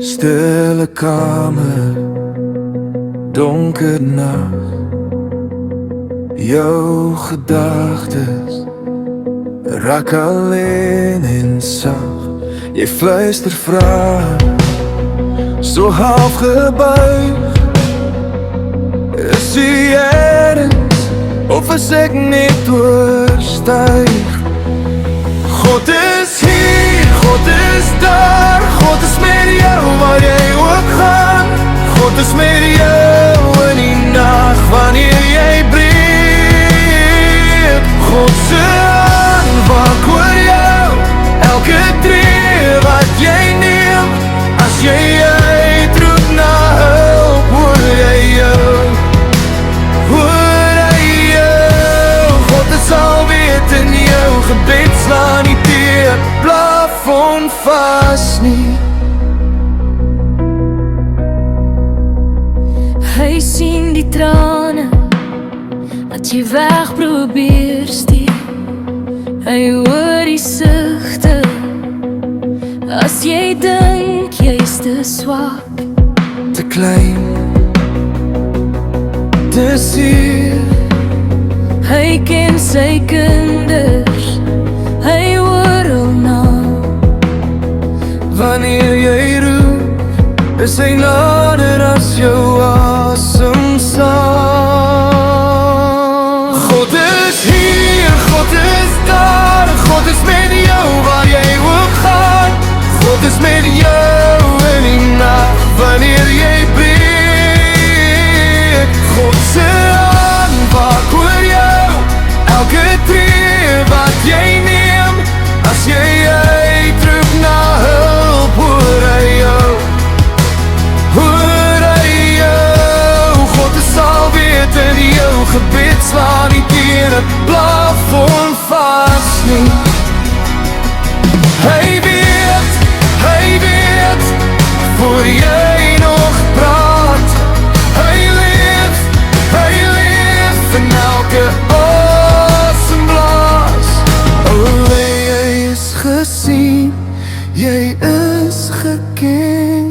Stille kamer, donker nacht. Jou gedagtes raak alleen en sag. Jy fluister vraag, so half gebuig. Is jy ergens, of is ek net oorstuig? God is hier, God is daar. God is met jou waar jy ook gaan. God is met jou in die nacht wanneer jy breek. God se hand waak oor jou, elke tree wat jy neem. As jy uitroep na hulp, hoor hy jou, hoor hy jou. God is al weet in jou gebed, slaan nie teer, plafon vas nie. Hy sien die trane wat jy weg probeer steek. Hy hoor die sugte as jy dink jy's te swak, Te klein, te seer. hy ken sy kinders, hy hoor hul naam. Wanneer jy roep, is hy nader as jou asemsaam. God is hier, God is daar. God is met jou waar jy ook gaan. God is met jou in die nacht wanneer jy breek. God se hand waak oor jou, elke tree wat jy neem. As jy uitroep na hulp, hoor hy jou, hoor hy jou. God is al weet in jou gebed, slaan nie teen 'n plafon vas nie. Hy weet, voor jy nog praat. Hy leef in elke asemblaas. Allee, jy is gesien, jy is geken.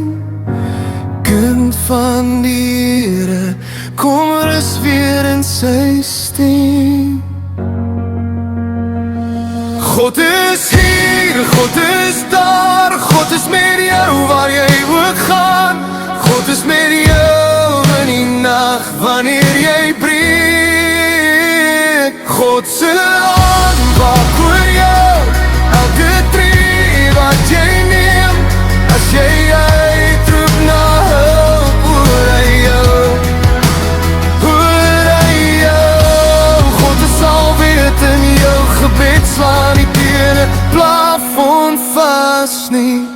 Kind van die Here, kom rus weer in sy stem. God is hier, God is daar. God is met jou waar jy ook gaan. God is met jou in die nacht wanneer jy breek. God se hand waak oor jou, elke tree wat jy neem. As jy uitroep na hulp, hoor hy jou, hoor hy jou. God is al weet in jou gebed, slaan nie teen 'n plafon vas nie.